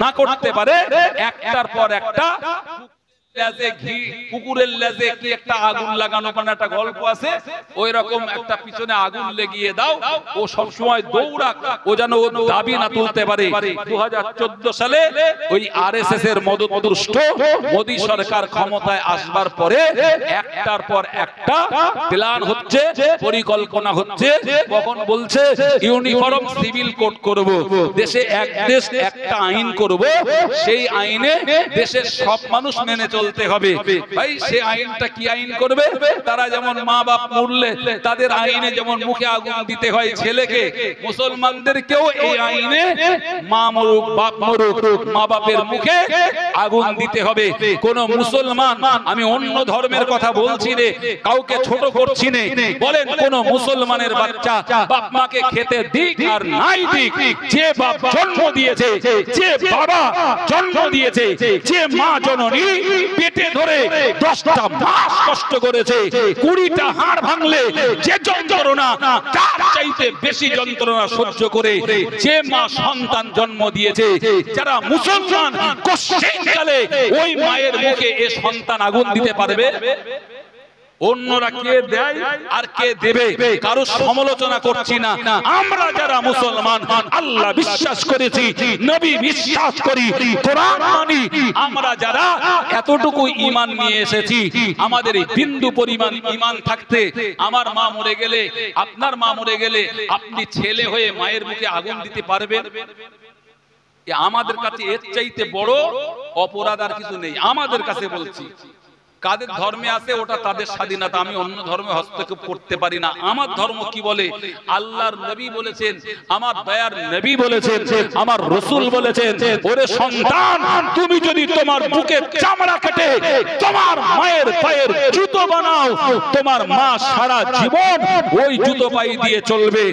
না করতে পারে একটার পর একটা কুকুরের লেজে কি একটা আগুন লাগানো, মানে একটা গল্প আছে, ওই রকম একটা পিছনে আগুন লেগিয়ে দাও, ও সব সময় দৌড়াক, ও যেন ও দাবি না তুলতে পারে। 2014 সালে ওই আরএসএস এর মদতপুষ্ট মোদী সরকার ক্ষমতায় আসবার পরে একটার পর একটা প্ল্যান হচ্ছে, পরিকল্পনা হচ্ছে। কখন বলছে ইউনিফর্ম সিভিল কোড করব, দেশে এক দেশ একটা আইন করব, সেই আইনে দেশের সব মানুষ মেনে চলতে হবে। ভাই সে আইনটা কি আইন করবে? তারা যেমন মা বাপ মরলে তাদের আইনে যেমন মুখে আগুন দিতে হয় ছেলেকে, মুসলমানদেরকেও এই আইনে মা মরুক বাপ মরুক মা বাপের মুখে আগুন দিতে হবে। কোন মুসলমান, আমি অন্য ধর্মের কথা বলছি রে, কাউকে ছোট করছি না, বলেন কোন মুসলমানের বাচ্চা বাপ মাকে খেতে দিক আর নাই দিক, যে বাপ জন্ম দিয়েছে, যে বাবা জন্ম দিয়েছে, যে মা জননী পেটে ধরে 10টা মাস কষ্ট করেছে, 20টা হাড় ভাঙলে যে যন্ত্রণা, তার চাইতে বেশি যন্ত্রণা সহ্য করে যে মা সন্তান জন্ম দিয়েছে, যারা মুসলমান, কোশ্চেনকালে ওই মায়ের মুখে এ সন্তান আগুন দিতে পারবে? অন্যরা কে দেয় আর কে দেবে কারো সমালোচনা করছি না। আমরা যারা মুসলমান, আল্লাহ বিশ্বাস করেছি, নবী বিশ্বাস করি, কোরআন মানি, আমরা যারা এতটুকু ঈমান নিয়ে এসেছি, আমাদের এই বিন্দু পরিমাণ ঈমান থাকতে আমার মা মরে গেলে, আপনার মা মরে গেলে আপনি ছেলে হয়ে মায়ের মুখে আগুন দিতে পারবেন? আমাদের কাছে এর চাইতে বড় অপরাধ আর কিছু নেই। আমাদের কাছে বলছি, কাদের ধর্মে আছে ওটা তাদের স্বাধীনতা, আমি অন্য ধর্মে হস্তক্ষেপ করতে পারি না। আমার ধর্ম কি বলে? আল্লাহর নবী বলেছেন, আমার দয়ার নবী বলেছেন, আমার রাসূল বলেছেন, ওরে সন্তান, তুমি যদি তোমার বুকের চামড়া কেটে তোমার মায়ের পায়ের জুতো বানাও, তোমার মা সারা জীবন ওই জুতো পায়ে দিয়ে চলবে।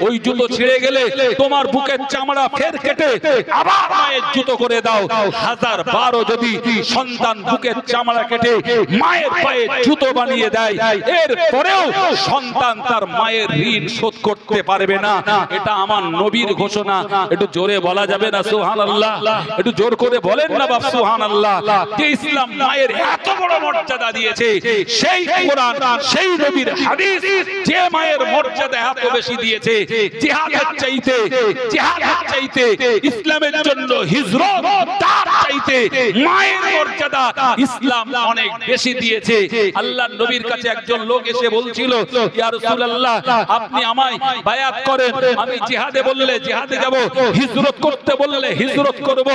ওই জুতো ছিঁড়ে গেলে তোমার বুকের চামড়া ফের কেটে আবার মায়ের জুতো করে দাও। 1000 যদি সন্তান বুকের চামড়া কেটে মায়ের পায়ে জুতো বানিয়ে দেয়, এর পরেও সন্তান তার মায়ের ঋণ শোধ করতে পারবে না। এটা আমার নবীর ঘোষণা। একটু জোরে বলা যাবে না সুবহানাল্লাহ? একটু জোর করে বলেন না বাপ সুবহানাল্লাহ। যে ইসলাম মায়ের এত বড় মর্যাদা দিয়েছে, সেই কোরআন, সেই নবীর হাদিস যে মায়ের মর্যাদা এত বেশি দিয়েছে, জিহাদের চাইতে ইসলামের জন্য হিজরত, তার চাইতে মায়ের মর্যাদা ইসলাম অনেক বেশি দিয়েছে। আল্লাহর নবীর কাছে একজন লোক এসে বলছিল, ইয়া রাসূলুল্লাহ, আপনি আমায় বায়াত করেন, আমি জিহাদে বললে জিহাদে যাব, হিজরত করতে বললে হিজরত করব।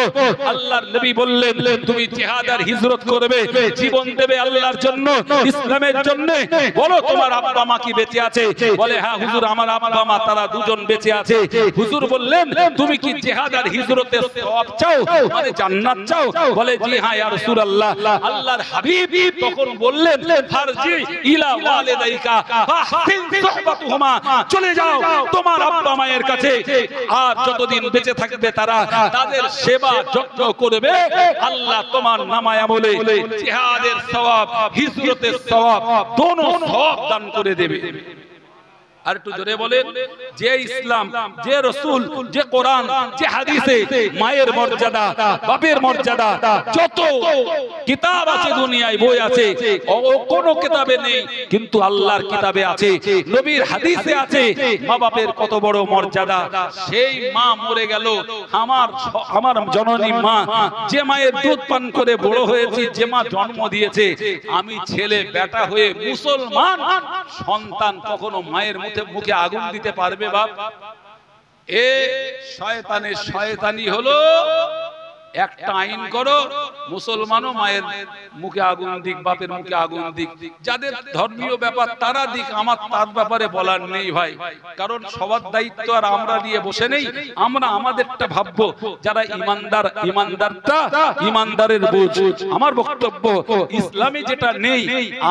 আল্লাহর নবী বললেন, তুমি জিহাদ আর হিজরত করবে, জীবন দেবে আল্লাহর জন্য, ইসলামের জন্য। বলো তোমার আব্বা মা কি বেঁচে আছে? বলে হ্যাঁ হুজুর, আমার আব্বা মা তারা দুজন বেঁচে আছে। হুজুর বললেন, তুমি কি জিহাদ আর হিজরতের সওয়াব চাও, মানে জান্নাত চাও? বলে জি হ্যাঁ ইয়া রাসূলুল্লাহ। আল্লাহর হাবিব তখন বললেন, ফারজি ইলা ওয়ালিদাইকা ফাহসিন সুহবাতুহুমা, চলে যাও তোমার আব্বা মায়ের কাছে, আর যতদিন বেঁচে থাকবে তারা তাদের সেবা যত্ন করবে, আল্লাহ তোমার নামায় আমলে জিহাদের সওয়াব, হিজরতের সওয়াব, দোনো সওয়াব দান করে দেবে। আর একটু জোরে বলেন, যে ইসলাম, যে রাসূল, যে কোরআন, যে হাদিসে মায়ের মর্যাদা, বাপের মর্যাদা, যত কিতাব আছে দুনিয়ায়, বই আছে, কোন কিতাবে নেই, কিন্তু আল্লাহর কিতাবে আছে, নবীর হাদিসে আছে মা বাপের কত বড় মর্যাদা। সেই মা মরে গেল, আমার জননী মা, যে মায়ের দুধ পান করে বড় হয়েছে, যে মা জন্ম দিয়েছে, আমি ছেলে বেটা হয়ে মুসলমান সন্তান কখনো মায়ের মুখে আগুন দিতে পারবে বাপ? এ শয়তানের শয়তানি হলো, একটা আইন করো, মুসলমানও মায়ের মুখে আগুন দিক, বাপের মুখে আগুন দিক, যাদের ধর্মীয় ব্যাপার তারা দিক, আমার তার ব্যাপারে বলার নেই ভাই। কারণ সবার দায়িত্ব আর আমরা নিয়ে বসে নেই, আমরা আমাদেরটা ভাববো। যারা ইমানদার, ইমানদারটা ইমানদারের বুঝ। আমার বক্তব্য, ইসলামে যেটা নেই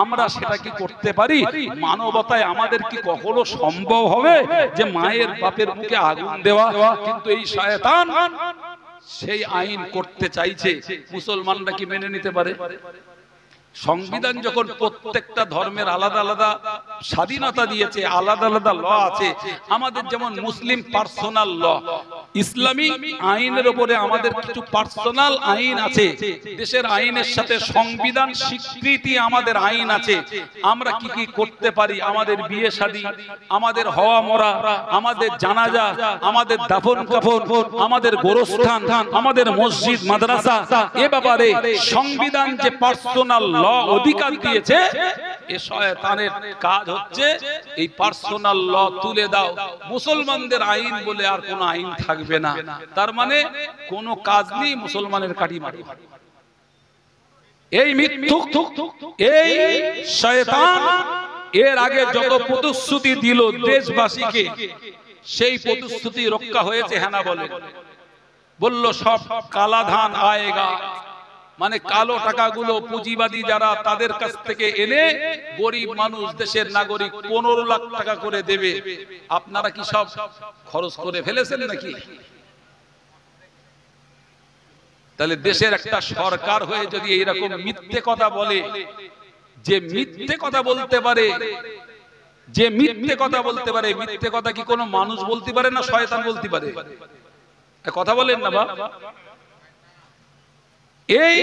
আমরা সেটা কি করতে পারি? মানবতায় আমাদের কি কখনো সম্ভব হবে যে মায়ের বাপের মুখে আগুন দেওয়া? কিন্তু এই শয়তান সেই আইন করতে চাইছে, মুসলমানরা কি মেনে নিতে পারে? সংবিধান যখন প্রত্যেকটা ধর্মের আলাদা আলাদা স্বাধীনতা দিয়েছে, আলাদা আলাদা ল আছে, আমাদের যেমন মুসলিম পার্সোনাল ল, ইসলামী আইনের উপরে আমাদের কিছু পার্সোনাল আইন আছে, দেশের আইনের সাথে সংবিধান স্বীকৃতি আমাদের আইন আছে। আমরা কি কি করতে পারি, আমাদের বিয়ে শাদী, আমাদের হওয়া মরা, আমাদের জানাজা, আমাদের দাফন কাফন, আমাদের গোরস্থান, আমাদের মসজিদ মাদ্রাসা, এ ব্যাপারে সংবিধান যে পার্সোনাল ল অধিকার দিয়েছে, এ শয়তানের কাজ হচ্ছে এই পার্সোনাল ল তুলে দাও, মুসলমানদের আইন বলে আর কোনো আইন থাকবে না। তার মানে কোন কাজ নেই, মুসলমানের কাটি মারি। এই মিথ্যুক, এই শয়তান এর আগে যত প্রতিশ্রুতি দিল দেশবাসীকে, সেই প্রতিশ্রুতি রক্ষা হয়েছে? হ্যাঁ না বলে? বলল সব কালা ধান আয়েগা, মানে কালো টাকাগুলো পুঁজিবাদী যারা, তাদের কাছ থেকে এনে গরিব মানুষ, দেশের নাগরিক 15 লাখ টাকা করে দেবে। আপনারা কি সব খরচ করে ফেলেছেন নাকি? তাহলে দেশের একটা সরকার হয়ে যদি এইরকম মিথ্যে কথা বলে, যে মিথ্যে কথা বলতে পারে, যে মিথ্যে কথা বলতে পারে, মিথ্যে কথা কি কোনো মানুষ বলতে পারে না শয়তান বলতে পারে? কথা বলেন না বাবা। এই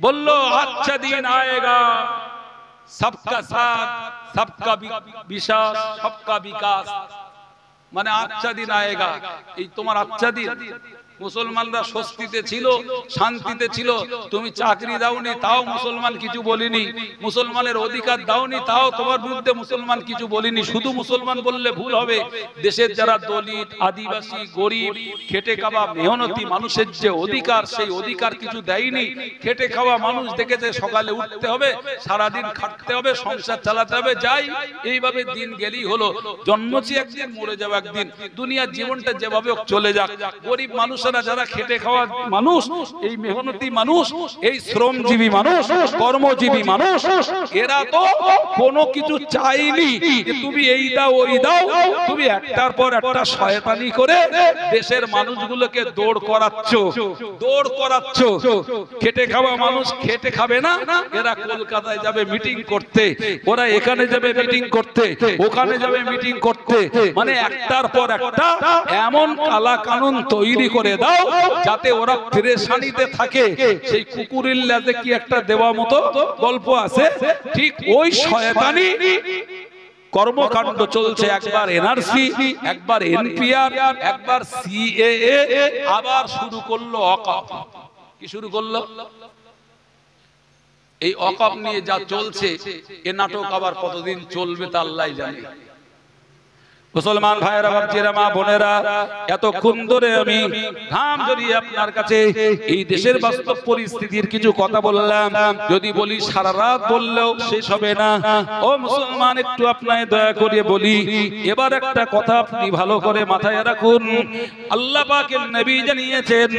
বললো আচ্ছা দিন আয়েগা, সবকা সাথ, সবকা বিশ্বাস, সবকা বিকাশ, মানে আচ্ছা দিন আয়েগা। এই তোমার আচ্ছা দিন, মুসলমানরা স্বস্তিতে ছিল, শান্তিতে ছিল, তুমি চাকরি দাওনি তাও মুসলমান কিছু বলিনি, মুসলমানের অধিকার দাওনি তাও তোমার বিরুদ্ধে মুসলমান কিছু বলিনি। শুধু মুসলমান বললে ভুল হবে, দেশের যারা দলিত, আদিবাসী, গরিব, খেটে খাওয়া মেহনতি মানুষের যে অধিকার, সেই অধিকার কিছু দেয়নি। খেটে খাওয়া মানুষ দেখেছে সকালে উঠতে হবে, সারাদিন খাটতে হবে, সংসার চালাতে হবে, যাই এইভাবে দিন গেলেই হলো। জন্মছি একদিন, মরে যাবে একদিন, দুনিয়ার জীবনটা যেভাবে চলে যাক। গরিব মানুষ যারা খেটে খাওয়া মানুষ, এই মেহনতি মানুষ, এই শ্রমজীবী মানুষ, কর্মজীবী মানুষ, এরা তো কোনো কিছু চাইনি যে তুমি এই দাও ওই দাও, তুমি একটার পর একটা শয়তানি করে দেশের মানুষগুলোকে দৌড় করাচ্ছ। খেটে খাওয়া মানুষ খেটে খাবে না, এরা কলকাতায় যাবে মিটিং করতে, ওরা এখানে যাবে মিটিং করতে, ওখানে যাবে মিটিং করতে, মানে একটার পর একটা এমন কালা কানুন তৈরি করে দাও যাতে ওরা পেরেশানিতে থাকে। সেই কুকুরের লেজে কি একটা দেওয়া মতো গল্প আছে, ঠিক ওই শয়তানি কর্মকাণ্ড চলছে। একবার এনআরসি, একবার এনপিআর, একবার সিএএ, আবার শুরু করলো অকাপ। কি শুরু করলো? এই অকাপ নিয়ে যা চলছে, এ নাটক আবার কতদিন চলবে তা আল্লাহ জানে। মুসলমান ভাইয়েরা, বাপজিরা, মা বোনেরা, এতক্ষণ ধরে আমি ঘাম জড়িয়ে আপনার কাছে এই দেশের বাস্তব পরিস্থিতির কিছু কথা বললাম। যদি বলি সারা রাত বললেও শেষ হবে না। ও মুসলমান, একটু আপনাকে দয়া করে বলি, এবার একটা কথা আপনি ভালো করে মাথায় রাখুন। আল্লাহ পাকের নবী জানিয়েছেন,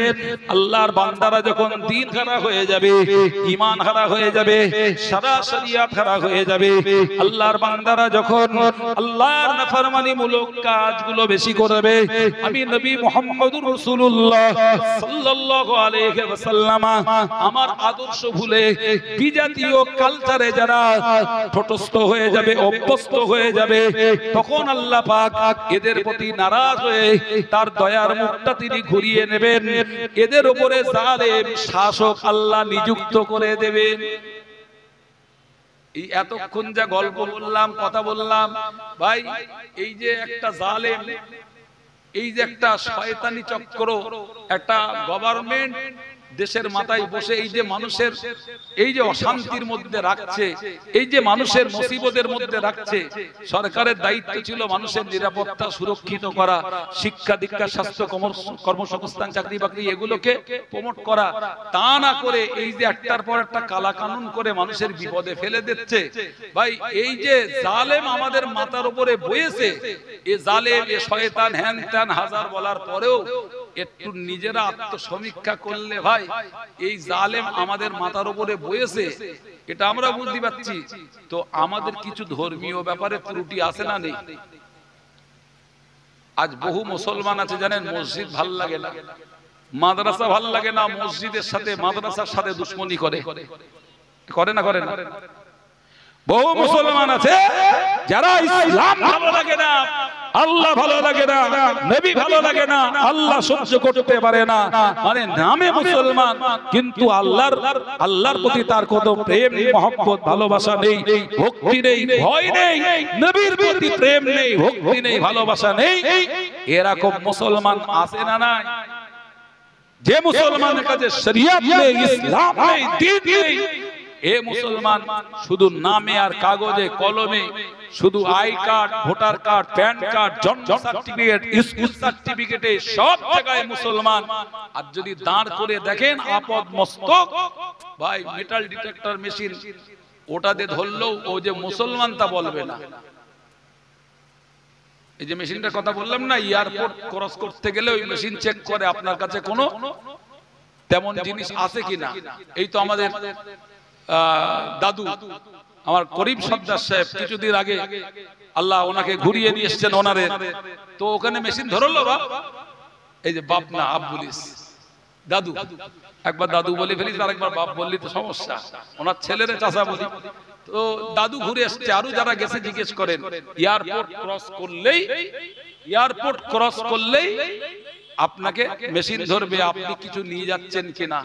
আল্লাহর বান্দারা যখন দিন হারা হয়ে যাবে, ঈমান হারা হয়ে যাবে, সারা শরিয়াত হারা হয়ে যাবে, আল্লাহর বান্দারা যখন আল্লাহর নাফরমানি কাজগুলো বেশি করবে, আমি নবী মুহাম্মদুর রাসূলুল্লাহ সাল্লাল্লাহু আলাইহি ওয়াসাল্লাম আমার আদর্শ ভুলে বিজাতীয় কালচারে যারা ঠোঁটস্থ হয়ে যাবে, অভ্যস্ত হয়ে যাবে, তখন আল্লাহ পাক এদের প্রতি নারাজ হয়ে তার দয়ার মুখটা তিনি ঘুরিয়ে নেবেন, এদের উপরে জালেম শাসক আল্লাহ নিযুক্ত করে দেবেন। এই এতক্ষণ যা গল্প বললাম, কথা বললাম, ভাই এই যে একটা জালেম, এই যে একটা শয়তানি চক্র, একটা গভর্নমেন্ট দেশের মাথায় বসে এই যে মানুষের এই যে অশান্তির মধ্যে রাখছে, এই যে মানুষের মুসিবতের মধ্যে রাখছে, সরকারের দায়িত্ব ছিল মানুষের নিরাপত্তা সুরক্ষিত করা, শিক্ষা দীক্ষা, স্বাস্থ্য, কর্মসংস্থান, চাকরি বাকরি এগুলোকে প্রমোট করা। তা না করে এই যে একটার পর একটা কালা কানুন করে মানুষের বিপদে ফেলে দিচ্ছে। ভাই এই যে জালেম আমাদের মাথার উপরে বয়েছে, এ জালেম, এ শয়তান, হ্যান ত্যান হাজার বলার পরেও একটু নিজেরা আত্মসমীক্ষা করলে ভাই, এই জালেম আমাদের মাথার উপরে বয়েছে, এটা আমরা বুঝতে পারছি। তো আমাদের কিছু ধর্মীয় ব্যাপারে ত্রুটি আছে না নেই? আজ বহু মুসলমান আছে জানেন, মসজিদ ভাল লাগে না, মাদ্রাসা ভাল লাগে না, মসজিদের সাথে মাদ্রাসার সাথে দুশ্মনী করে না? বহু মুসলমান আছে যারা ইসলাম ভালো লাগে না, আল্লাহ ভালো লাগে না, নবী ভালো লাগে না, আল্লাহ সহ্য করতে পারে না, মানে নামে মুসলমান কিন্তু আল্লাহর প্রতি তার কত প্রেম মহব্বত ভালোবাসা নেই, ভক্তি নেই, ভয় নেই, নবীর প্রতি প্রেম নেই, ভক্তি নেই, ভালোবাসা নেই। এরকম মুসলমান আছে না নাই? যে মুসলমানের কাছে শরিয়ত নেই, ইসলাম নেই, দ্বীন নেই, এ মুসলমান শুধু নামে আর কাগজে কলমে, শুধু I card, voter card, pan card, জন্ম সার্টিফিকেট, স্কুল সার্টিফিকেটে সব জায়গায় মুসলমান। আর যদি দাঁড় করে দেখেন আপদ মস্তক, ভাই মেটাল ডিটেক্টর মেশিন ওটাতে ধরলেও ও যে মুসলমান তা বলবে না। এই যে মেশিনটার কথা বললাম না, এয়ারপোর্ট ক্রস করতে গেলে ওই মেশিন চেক করে আপনার কাছে কোনো তেমন জিনিস আছে কিনা। এই তো আমাদের দাদু আমার করিম সর্দার সাহেব কিছুদিন আগে আল্লাহ ওনাকে ঘুরিয়ে নিয়ে এসেছেন ওনারে, তো ওখানে মেশিন ধরলো বাপ, এই যে বাপ না আপ বলিস, দাদু, একবার দাদু বলে ফেলিস আরেকবার বাপ বললি তো সমস্যা, ওনার ছেলেরে চাচা বলি। তো দাদু ঘুরে এসছে, আরো যারা গেছে জিজ্ঞেস করেন, এয়ারপোর্ট ক্রস করলেই আপনাকে মেশিন ধরবে, আপনি কিছু নিয়ে যাচ্ছেন কিনা।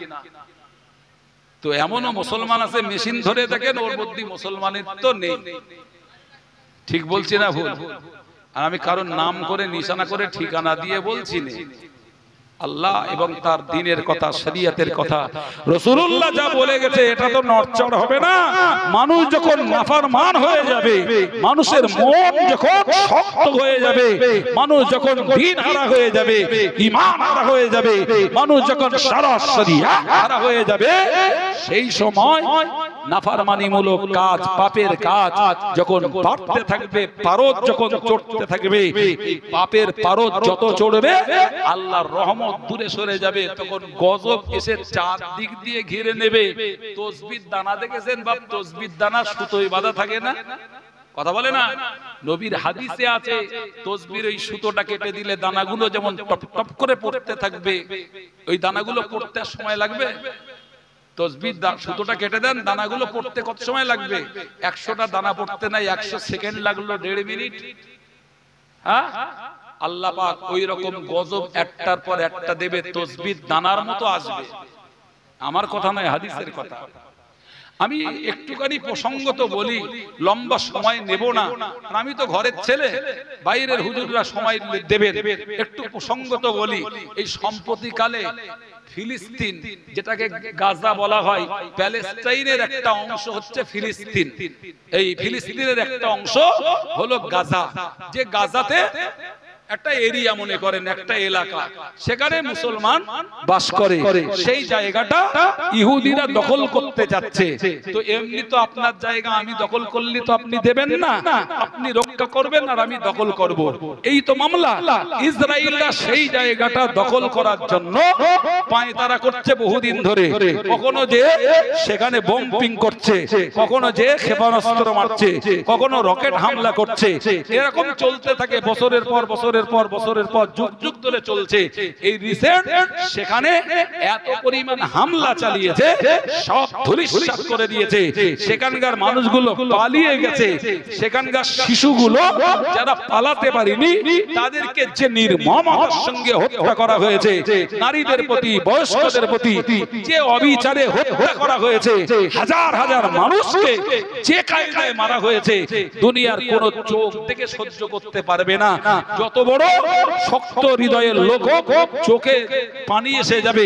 তো এমনও মুসলমান আছে মেশিন ধরে দেখেন ওর মধ্যে মুসলমানের তো নেই। ঠিক বলছি না ভুল? আর আমি কারণ নাম করে নিশানা করে ঠিকানা দিয়ে বলছি না, আল্লাহ এবং তার দ্বীনের কথা, শরীয়তের কথা, রাসূলুল্লাহ যা বলে গেছে এটা তো নড়চড় হবে না। মানুষ যখন নাফরমান হয়ে যাবে, মানুষের মন যখন শক্ত হয়ে যাবে, মানুষ যখন দ্বীন হারা হয়ে যাবে, ঈমান হারা হয়ে যাবে, মানুষ যখন সারা শরীয়ত হারা হয়ে যাবে, সেই সময় নাফরমানিমূলক কাজ, পাপের কাজ যখন বাড়তে থাকবে, পারদ যখন চড়তে থাকবে, এই পাপের পারদ যত চড়বে আল্লাহর রহমত দূরে সরে যাবে, তখন গজব এসে চারদিক দিয়ে ঘিরে নেবে। তসবির দানা দেখেছেন বাপ? তসবির দানা সুতোয় বাঁধা থাকে না, কথা বলে না? নবীর হাদিসে আছে তসবির ওই সুতোটা কেটে দিলে দানাগুলো যেমন টপ টপ করে পড়তে থাকবে, ওই দানাগুলো পড়তে সময় লাগবে। তসবির সুতোটা কেটে দেন, দানাগুলো পড়তে কত সময় লাগবে? 100টা দানা পড়তে নাই 100 সেকেন্ড লাগলো, 1.5 মিনিট। হ্যাঁ, আল্লাহ পাক ওই রকম গজব একটার পর একটা দেবে, তসবির দানার মতো আসবে। আমার কথা নয়, হাদিসের কথা। আমি একটুখানি প্রসঙ্গত বলি, লম্বা সময় নেব না, আমি তো ঘরের ছেলে, বাইরের হুজুররা সময় দেবেন, একটু প্রসঙ্গত বলি। এই সম্প্রতিকালে ফিলিস্তিন, যেটাকে গাজা বলা হয়, প্যালেস্টাইনের একটা অংশ হচ্ছে ফিলিস্তিন। এই ফিলিস্তিনের একটা অংশ হলো গাজা, যে গাজাতে একটা এরিয়া মনে করেন, একটা এলাকা, সেখানে মুসলমান বাস করে, সেই জায়গাটা ইহুদিরা দখল করতে যাচ্ছে। তো এমনি তো আপনার জায়গা আমি দখল করলে তো আপনি দেবেন না, আপনি রক্ষা করবেন আর আমি দখল করব, এই তো মামলা। ইসরায়েলরা সেই জায়গাটা দখল করার জন্য পায়তারা করছে বহুদিন ধরে, কখনো যে সেখানে বোম্বিং করছে, কখনো যে ক্ষেপণাস্ত্র মারছে, কখনো রকেট হামলা করছে, এরকম চলতে থাকে বছরের পর বছরের পর যুগ যুগ ধরে চলছে। এই রিসেন্ট সেখানে এত পরিমাণ হামলা চালিয়েছে, সব ধূলিসাৎ করে দিয়েছে, সেখানকার মানুষগুলো পালিয়ে গেছে, সেখানকার শিশুগুলো যারা পালাতে পারেনি তাদেরকে যে নির্মমতার সঙ্গে হত্যা করা হয়েছে, নারীদের প্রতি, বয়স্কদের প্রতি যে অবিচারে হত্যা করা হয়েছে, হাজার হাজার মানুষকে যে কায়দায় মারা হয়েছে, দুনিয়ার কোন চোখ থেকে সহ্য করতে পারবে না। যত বড় শক্ত হৃদয়ের লোক চোখে পানি এসে যাবে।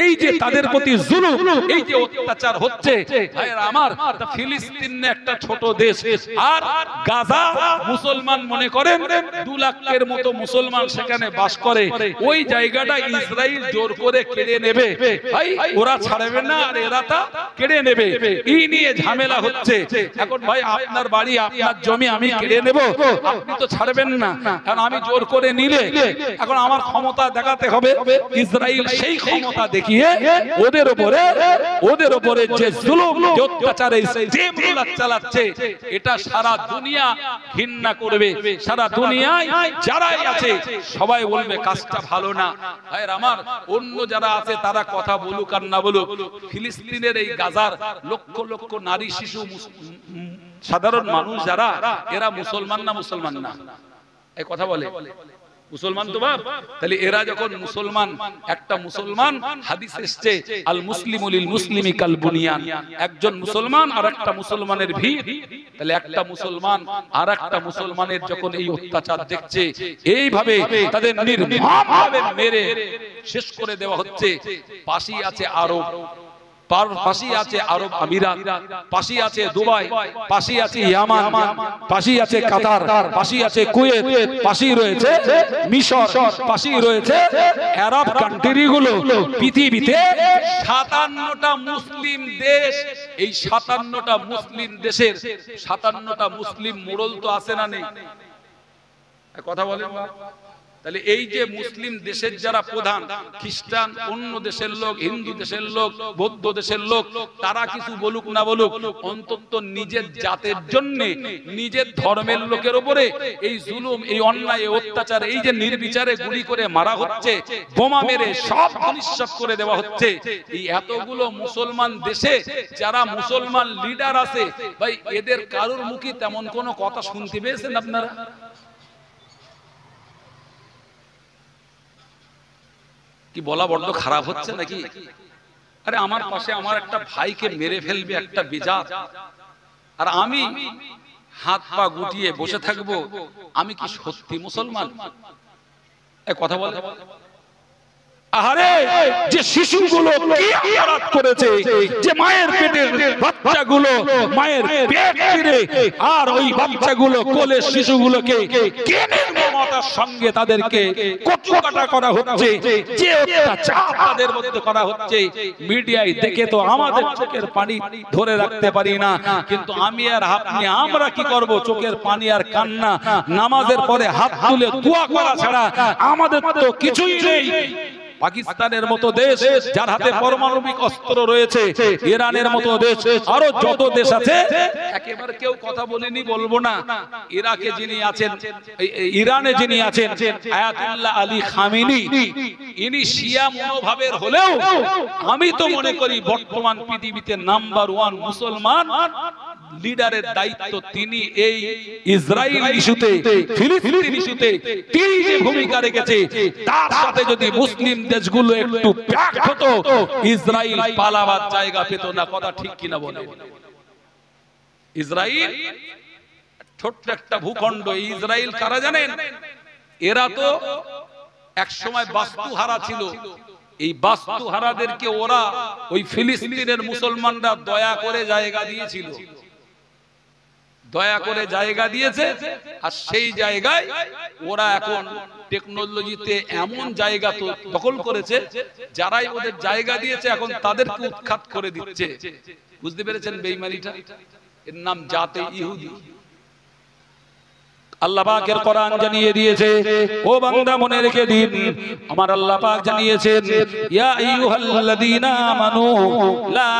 এই যে তাদের প্রতি জুলুম, এই যে অত্যাচার হচ্ছে, ভাইরা আমার, ফিলিস্তিন একটা ছোট দেশ, আর গাজা মুসলমান মনে করেন 2 লাখের মতো মুসলমান সেখানে বাস করে, ওই জায়গাটা ইসরায়েল জোর করে কেড়ে নেবে। ভাই ওরা ছাড়বে না, আর এরা তা কেড়ে নেবে, এই নিয়ে ঝামেলা হচ্ছে। এখন ভাই আপনার বাড়ি, আপনার জমি আমি কেড়ে নেব, আপনি তো ছাড়বেন না, কারণ আমি জোর জোর করে নিলে এখন আমার ক্ষমতা দেখাতে হবে। ইসরায়েল সেই ক্ষমতা দেখিয়ে ওদের উপরে যে জুলুম যে অত্যাচার চালাচ্ছে এটা সারা দুনিয়া ঘৃণা করবে। সারা দুনিয়ায় যারাই আছে সবাই বলবে কাজটা ভালো না। ভাইয়ের আমার, অন্য যারা আছে তারা কথা বলুক আর না বলুক, ফিলিস্তিনের এই গাজার লক্ষ লক্ষ নারী শিশু সাধারণ মানুষ যারা, এরা মুসলমান না মুসলমান না? এই কথা বলে মুসলমান তো বাপ। তাহলে এরা যখন মুসলমান, একটা মুসলমান হাদিস এসেছে আল মুসলিমু লিল মুসলিমি কাল বুনিয়ান, একজন মুসলমান আর একটা মুসলমানের ভিড়। তাহলে একটা মুসলমান আর একটা মুসলমানের যখন এই অত্যাচার দেখছে, এইভাবে তাদের নির্মমভাবে মেরে শেষ করে দেওয়া হচ্ছে, পাশেই আছে আরব, পাশেই আছে আরব আমিরাত, পাশেই আছে দুবাই, পাশেই আছে ইয়ামান, পাশেই আছে কাতার, পাশেই আছে কুয়েত, পাশেই রয়েছে মিশর, পাশেই রয়েছে আরব কান্ট্রিগুলো। পৃথিবীতে 57টা মুসলিম দেশ, এই 57টা মুসলিম দেশের 57টা মুসলিম মোড়ল তো আছে না নেই? কথা বলেন। তাহলে এই যে মুসলিম দেশের যারা প্রধান, খ্রিস্টান, অন্য দেশের লোক, হিন্দু দেশের লোক, বৌদ্ধ দেশের লোক, তারা কিছু বলুক না বলুক, অন্তত নিজের জাতের জন্য, নিজের ধর্মের লোকের উপরে এই জুলুম, এই অন্যায়, অত্যাচার, এই যে নির্বিচারে গুলি করে মারা হচ্ছে, বোমা মেরে সব নিঃশেষ করে দেওয়া হচ্ছে, এই এতগুলো মুসলমান দেশে যারা মুসলমান লিডার আছে, ভাই এদের কারোর মুখে তেমন কোনো কথা শুনতে পেয়েছেন আপনারা? কি বলা বড্ড খারাপ হচ্ছে নাকি? আরে আমার পাশে আমার একটা ভাইকে মেরে ফেলবে একটা বেজাত, আর আমি হাত পা গুটিয়ে বসে থাকবো, আমি কি সত্যি মুসলমান? কথা বলে। আহারে, যে শিশুগুলো কি অপরাধ করেছে, যে মায়ের পেটের বাচ্চাগুলো মায়ের পেট ছিঁড়ে আর ওই বাচ্চাগুলো কোলের শিশুগুলোকে কে নির্মমতার সঙ্গে তাদেরকে কচুকাটা করা হচ্ছে, যে অত্যাচার তাদের মধ্যে করা হচ্ছে, মিডিয়ায় দেখে তো আমাদের চোখের পানি ধরে রাখতে পারি না। কিন্তু আমি আর আপনি, আমরা কি করব? চোখের পানি আর কান্না, নামাজের পরে হাত তুলে দোয়া করা ছাড়া আমাদের তো কিছুই নেই। পাকিস্তানের মতো দেশ, যার হাতে পারমাণবিক অস্ত্র রয়েছে, ইরানের মতো দেশ, আরো যত দেশ আছে, একেবারে কেউ কথা বলেনি, বলবো না। ইরাকে যিনি আছেন, ইরানে যিনি আছেন আয়াতুল্লাহ আলী খামেনি, ইনি শিয়া মনোভাবের হলেও আমি তো মনে করি বর্তমান পৃথিবীতে নাম্বার 1 মুসলমান লিডারের দায়িত্ব তিনি এই ইসরায়েল ইস্যুতে, ফিলিস্তিন ইস্যুতে তিনি যে ভূমিকা রেখেছে, তার সাথে যদি মুসলিম দেশগুলো একটু প্যাক হতো, ইসরায়েল পালাবার জায়গা পেত না। কথা ঠিক কিনা বলে? ইসরায়েল ছোট্ট একটা ভূখণ্ড। ইসরায়েল কারা জানেন? এরা তো এক সময় বাস্তুহারা ছিল। এই বাস্তুহারাদেরকে ওরা, ওই ফিলিস্তিনের মুসলমানরা দয়া করে জায়গা দিয়েছিল, দয়া করে জায়গা দিয়েছে। আর সেই জায়গায় ওরা এখন টেকনোলজিতে এমন জায়গা তো দখল করেছে, যারাই ওদের জায়গা দিয়েছে এখন তাদেরকে উৎখাত করে দিচ্ছে। বুঝতে পেরেছেন বেঈমানিটা? এর নাম জাতে ইহুদি। আল্লাহ পাকের কোরআন জানিয়ে দিয়েছে, ও বান্দা মনে রেখে দিন, আমার আল্লাহ পাক জানিয়েছেন, ইয়া আইয়ুহাল্লাযীনা আমানু লা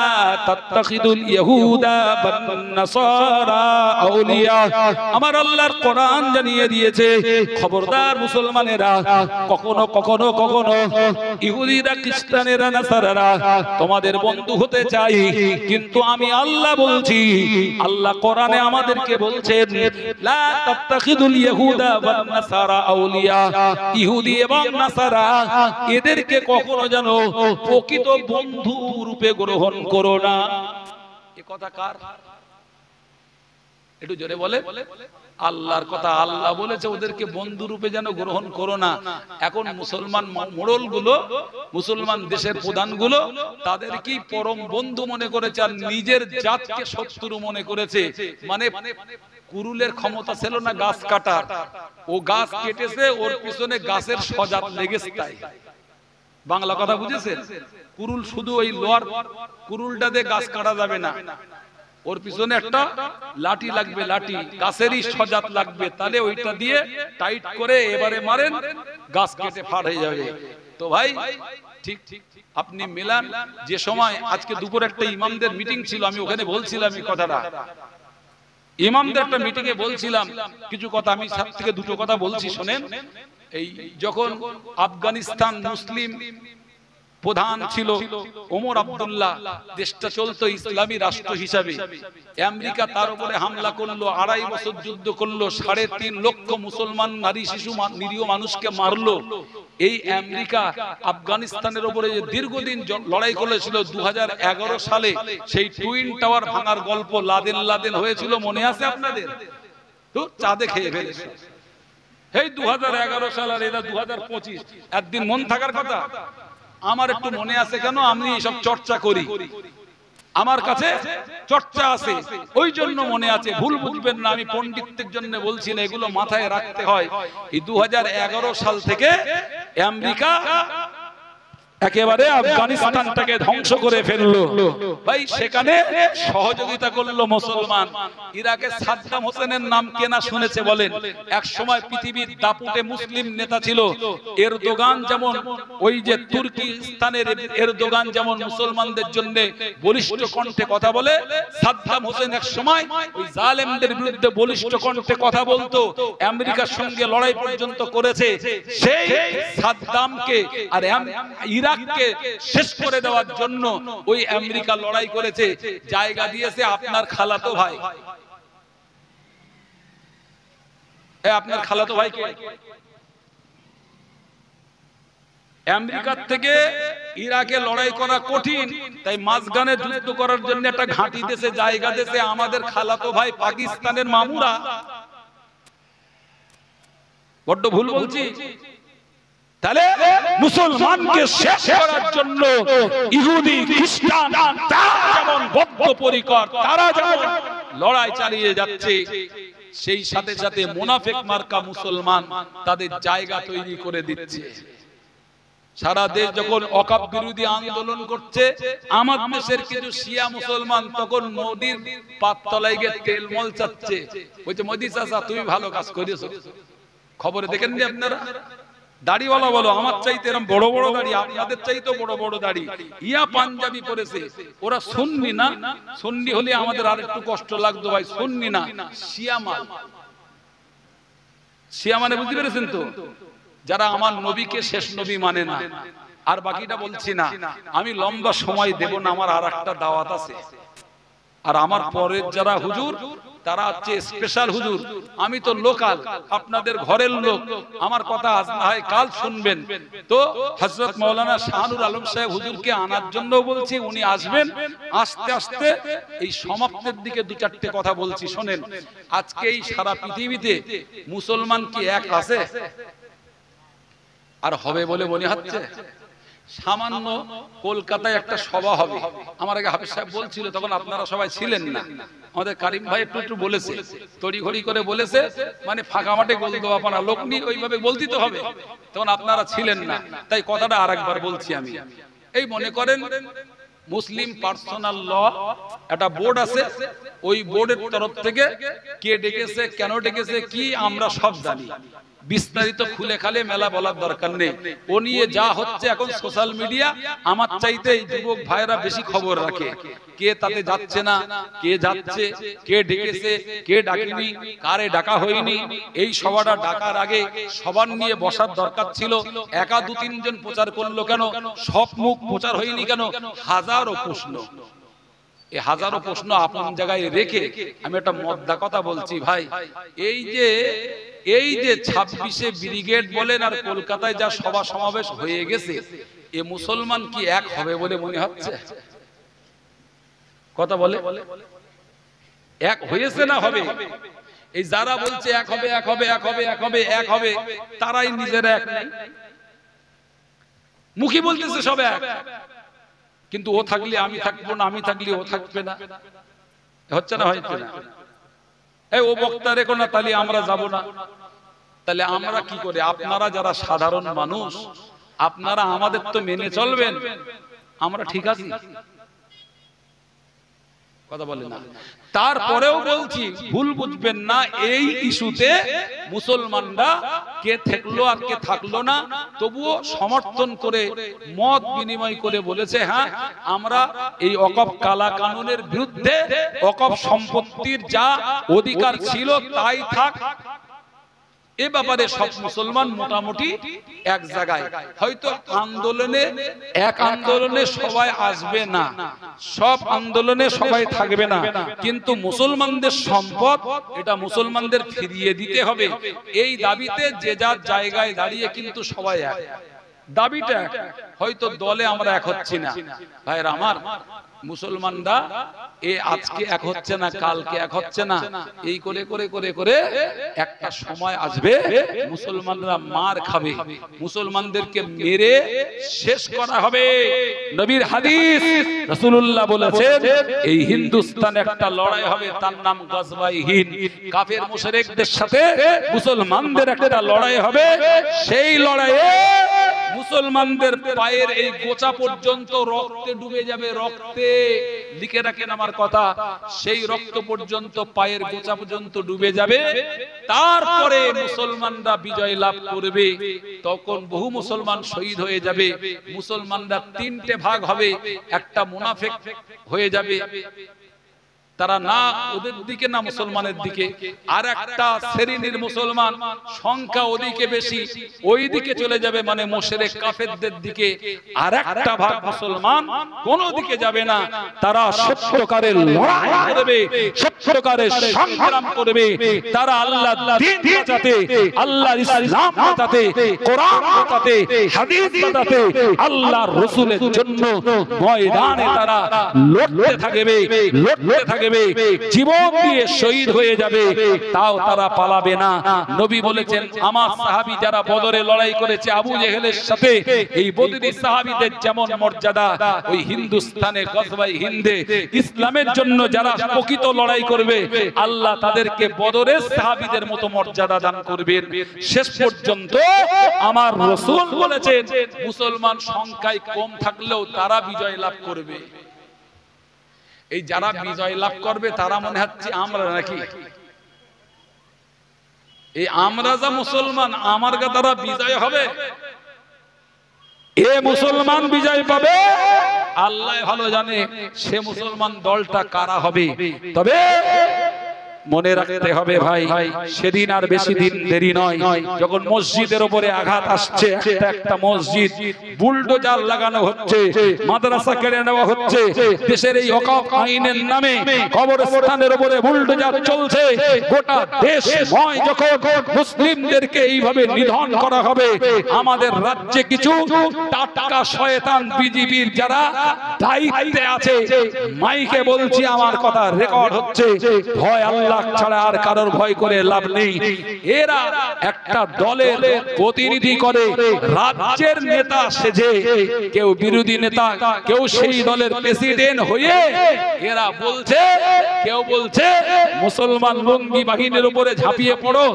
তাত্তাখিদুল ইয়াহুদা ওয়ান নাসারা আউলিয়া। আমার আল্লাহর কোরআন জানিয়ে দিয়েছে, খবরদার মুসলমানেরা, কখনো কখনো কখনো ইহুদিরা, খ্রিস্টানেরা, নাসারারা তোমাদের বন্ধু হতে চাই, কিন্তু আমি আল্লাহ বলছি, আল্লাহ কোরআনে আমাদেরকে বলছেন, লা তাত্তাখিদুল ইহুদা ওয়ান নাসারা আউলিয়া, ইহুদি এবং নাসারা এদেরকে কখনো যেন প্রকৃত বন্ধু রূপে গ্রহণ করো না। এ কথা কার? একটু জোরে বলে। আল্লাহর কথা। আল্লাহ বলেছে ওদেরকে বন্ধু রূপে যেন গ্রহণ করো না। এখন মুসলমান মোড়লগুলো, মুসলমান দেশের প্রধানগুলো তাদেরকে পরম বন্ধু মনে করেছে, আর নিজের জাতকে শত্রু মনে করেছে। মানে কুরুলের ক্ষমতা ছিল না গাছ কাটার, ও গাছ কেটেছে, ওর পিছনে গাছের সজাত লেগেছে। তাই বাংলা কথা বুঝেছেন? কুরুল শুধু ওই লোহার কুরুলটা দিয়ে গাছ কাটা যাবে না, ওর পিছনে একটা লাঠি লাগবে, লাঠি গাছেরই সজাত লাগবে, তাহলে ওইটা দিয়ে টাইট করে এবারে মারেন, গাছ কেটে ফাট হয়ে যাবে। তো ভাই ঠিক আপনি মিলান। যে সময় আজকে দুপুর একটা ইমামদের মিটিং ছিল, আমি ওখানে বলছিলাম এই কথাটা, ইমামদের একটা মিটিং এ বলছিলাম কিছু কথা, আমি সাত থেকে দুটো কথা বলছি শোনেন। এই যখন আফগানিস্তান মুসলিম প্রধান ছিল ওমর আব্দুল্লাহ, দেশটা চলতো ইসলামী রাষ্ট্র হিসাবে, আমেরিকা তার উপরে হামলা করলো, 2.5 বছর যুদ্ধ করলো, 3.5 লক্ষ মুসলমান নারী শিশু নিরীহ মানুষকে মারলো। এই আমেরিকা আফগানিস্তানের উপরে যে দীর্ঘদিন লড়াই করেছিল, 2011 সালে সেই টুইন টাওয়ার ভাঙার গল্প লাদেন হয়েছিল, মনে আছে আপনাদের? তো চাঁদে খেয়ে ফেলেছে এই 2011 সাল, আর এটা 2025, একদিন মন থাকার কথা। আমার একটু মনে আছে, কেন আমি এসব চর্চা করি, আমার কাছে চর্চা আছে, ওই জন্য মনে আছে। ভুল বুঝবেন না, আমি পণ্ডিতের জন্য বলছি না, এগুলো মাথায় রাখতে হয়। এই 2011 সাল থেকে আমেরিকা একেবারে আফগানিস্তানটাকে ধ্বংস করে ফেললো। ভাই সেখানে সহযোগিতা করলো মুসলমান। ইরাকে সাদ্দাম হোসেনের নাম কেনা শুনেছে বলেন? এক সময় পৃথিবীর দাপুটে মুসলিম নেতা ছিল এরদোগান, যেমন ওই যে তুর্কিস্তানের এরদোগান যেমন মুসলমানদের জন্য বলিষ্ঠ কণ্ঠে কথা বলে, সাদ্দাম হোসেন এক সময় ওই জালেমদের বিরুদ্ধে বলিষ্ঠ কণ্ঠে কথা বলতো, আমেরিকার সঙ্গে লড়াই পর্যন্ত করেছে। সেই সাদ্দামকে আর ইরাককে শেষ করে দেওয়ার জন্য ওই আমেরিকা লড়াই করেছে, জায়গা দিয়েছে আপনার খালাতো ভাই। আপনার খালাতো ভাইকে আমেরিকার থেকে ইরাকে লড়াই করা কঠিন, তাই মাঝখানে যুদ্ধ করার জন্য একটা ঘাঁটি দেশে জায়গা দেশে আমাদের খালাতো ভাই পাকিস্তানের মামুরা। বড্ড ভুল বলছি? তাহলে মুসলমানকে শেষ করার জন্য ইহুদি খ্রিস্টান তারা যেমন বদ্ধপরিকর, তারা যেমন লড়াই চালিয়ে যাচ্ছে, সেই সাথে সাথে মুনাফিক মার্কা মুসলমান তাদের জায়গা তৈরি করে দিচ্ছে। সারা দেশ যখন ওয়াকফ বিরোধী আন্দোলন করছে, আমার দেশের কিছু শিয়া মুসলমান তখন মোদির পাততলায় গিয়ে তেল মল চাচ্ছে, বলছে মোদি চাচা তুমি ভালো কাজ করেছো। খবরে দেখেননি আপনারা? দাড়িওয়ালা বলো, আমার চাইতে এরকম বড় বড় দাড়ি, আপনাদের চাইতে বড় বড় দাড়ি, ইয়া পাঞ্জাবি পরেছে। ওরা সুন্নি না, সুন্নি হলে আমাদের আর একটু কষ্ট লাগতো ভাই, সুন্নি না, শিয়া মাল। শিয়া মানে বুঝতে পেরেছেন তো? যারা আমার নবীকে শেষ নবী মানে না। আর বাকিটা বলছি না, আমি লম্বা সময় দেব না, আমার আর একটা দাওয়াত আছে। আর আমার পরের যারা হুজুর তারা হচ্ছে স্পেশাল হুজুর, আমি তো লোকাল, আপনাদের ঘরের লোক, আমার কথা আজ না হয় কাল শুনবেন। তো হযরত মাওলানা শাহানুর আলম সাহেব হুজুরকে আনার জন্য বলছি, উনি আসবেন। আস্তে আস্তে এই সমাপ্তির দিকে দু চারটে কথা বলছি শোনেন। আজকে এই সারা পৃথিবীতে মুসলমান কি এক আছে? আর হবে বলে মনে হচ্ছে? সামান্য কলকাতায় একটা সভা হবে, আমার আগে হাফেজ সাহেব বলছিল, তখন আপনারা সবাই ছিলেন না। আমাদের কারিম ভাই একটু বলেছে, তড়িঘড়ি করে বলেছে, মানে ফাঁকা মাঠে গোল দেওয়া পানা লোক নিয়ে ওইভাবে বলতে তো হবে, তখন আপনারা ছিলেন না, তাই কথাটা আরেকবার বলছি আমি। এই মনে করেন মুসলিম পার্সোনাল ল একটা বোর্ড আছে, ওই বোর্ডের তরফ থেকে কে ডেকেছে, কেন ডেকেছে, কি আমরা সব জানি। বিস্তারিত খুলে খালে মেলা বলার দরকার নেই। ও নিয়ে যা হচ্ছে এখন সোশ্যাল মিডিয়া, আমার চাইতে এই যুবক ভাইরা বেশি খবর রাখে। কে তাতে যাচ্ছে না, কে যাচ্ছে, কে ডেকেছে, কে ডাকেনি, কারে ডাকা হয়নি। এই সভাটা ডাকার আগে সবার নিয়ে বসার দরকার ছিল। একা দু তিনজন প্রচার করলো কেন? সব মুখ প্রচার হয়নি কেন? হাজারো প্রশ্ন। এই হাজারো প্রশ্ন আপন জায়গায় রেখে আমি একটা মদ্দা কথা বলছি ভাই। এই যে 26শে ব্রিগেড বলেন আর কলকাতায় যা সভা সমাবেশ হয়ে গেছে, এ মুসলমান কি এক হবে বলে মনে হচ্ছে? কথা বলে এক হয়েছে না হবে? এই যারা বলছে এক হবে, এক হবে, এক হবে, এক হবে, এক হবে, তারাই নিজেরা এক নেই। মুখী বলতেছে সব এক, কিন্তু ও থাকলে আমি থাকবো না, আমি থাকলে ও থাকবে না। হচ্ছে না? হচ্ছে না? এই ও বক্তা রেখো না, তাহলে আমরা যাব না। তাহলে আমরা কি করে? আপনারা যারা সাধারণ মানুষ, আপনারা আমাদের তো মেনে চলবেন, আমরা ঠিক আছি? কথা বলে না। তারপরেও বলছি, ভুল বুঝবেন না, এই ইস্যুতে মুসলমানরা কে থাকলো আর কে থাকলো না, তবুও সমর্থন করে মত বিনিময় করে বলেছে, হ্যাঁ আমরা এই ওয়াকফ কালা কানুনের বিরুদ্ধে, ওয়াকফ সম্পত্তির যা অধিকার ছিল তাই থাক। এ ব্যাপারে সব মুসলমান মোটামুটি এক জায়গায়। হয়তো আন্দোলনে, এক আন্দোলনে সবাই আসবে না, সব আন্দোলনে সবাই থাকবে না, কিন্তু মুসলমানদের সম্পদ এটা মুসলমানদের ফিরিয়ে দিতে হবে, এই দাবিতে যে যার জায়গায় দাঁড়িয়ে কিন্তু সবাই এক। দাবিটা হয়তো দলে আমরা এক হচ্ছি না ভাইরা আমার, মুসলমানরা আজকে এক হচ্ছে না, কালকে এক হচ্ছে না, এই করে করে করে করে একটা সময় আসবে মুসলমানরা মার খাবে, মুসলমানদেরকে মেরে শেষ করা হবে। নবীর হাদিস, রাসূলুল্লাহ বলেছেন এই হিন্দুস্তানে একটা লড়াই হবে, তার নাম গজওয়ায়ে হিন্দ। কাফের মুশরিকদের সাথে মুসলমানদের একটা লড়াই হবে, সেই লড়াইয়ে মুসলমানদের পায়ের এই গোছা পর্যন্ত রক্তে ডুবে যাবে, রক্তে, লিখে রাখেন আমার কথা, সেই রক্ত পর্যন্ত, পায়ের গোছা পর্যন্ত ডুবে যাবে। তারপরে মুসলমানরা বিজয় লাভ করবে, তখন বহু মুসলমান শহীদ হয়ে যাবে। মুসলমানরা তিনটে ভাগ হবে, একটা মুনাফিক হয়ে যাবে, তারা না ওদের দিকে না মুসলমানের দিকে, আর একটা শ্রেণীর মুসলমান সংখ্যা ওদিকে বেশি, ওই দিকে চলে যাবে, মানে মুশরিক কাফেরদের দিকে। আর একটা ভাগ মুসলমান কোন দিকে যাবে না, তারা সত্যকারের লড়াই করবে, সত্যকারের সংগ্রাম করবে, তারা আল্লাহর দ্বীন বাঁচাতে, আল্লাহর ইসলাম বাঁচাতে, কোরআন বাঁচাতে, হাদিস বাঁচাতে, আল্লাহর রাসূলের জন্য ময়দানে তারা লড়তে থাকবে, লড়তে থাকবে, জীবন দিয়ে শহীদ হয়ে যাবে, তাও তারা পালাবে না। নবী বলেছেন, আমার সাহাবী যারা বদরে লড়াই করেছে আবু জেহেলের সাথে, এই বদরি সাহাবীদের যেমন মর্যাদা, ওই হিন্দুস্তানে গজওয়ায়ে হিন্দে ইসলামের জন্য যারা প্রকৃত লড়াই করবে, আল্লাহ তাদেরকে বদরের সাহাবীদের মতো মর্যাদা দান করবেন। শেষ পর্যন্ত আমার রাসূল বলেছেন, মুসলমান সংখ্যায় কম থাকলেও তারা বিজয় লাভ করবে। এই যারা বিজয় লাভ করবে তারা মনে হচ্ছে আমরা নাকি, এই আমরা যা মুসলমান, আমার দ্বারা বিজয় হবে, এ মুসলমান বিজয় পাবে, আল্লাহ ভালো জানে সে মুসলমান দলটা কারা হবে। তবে মনে রাখতে হবে ভাই, সেদিন আর বেশি দিন দেরি নয়, যখন মসজিদের উপরে আঘাত আসছে, একটা মসজিদ বুলডোজার লাগানো হচ্ছে, মাদ্রাসা কেড়ে নেওয়া হচ্ছে, দেশের এই ওয়াকফ আইনের নামে কবরস্থানের উপরে বুলডোজার চলছে, গোটা দেশময় যখন মুসলিমদেরকে এইভাবে নিধন করা হবে, আমাদের রাজ্যে কিছু টাটকা শয়তান বিজিবির যারা দায়িত্বে আছে, মাইকে বলছি, আমার কথা রেকর্ড হচ্ছে, ভয় আল্লাহ ছাড়া আর কারোর ভয় করে লাভ নেই। এরা একটা দলের প্রতিনিধি করে, রাজ্যের নেতা সেজে, কেউ বিরোধী নেতা, কেউ সেই দলের প্রেসিডেন্ট হয়ে এরা বলছে, কেউ বলছে মুসলমান লুঙ্গি বাহিনীর উপরে ঝাঁপিয়ে পড়ো,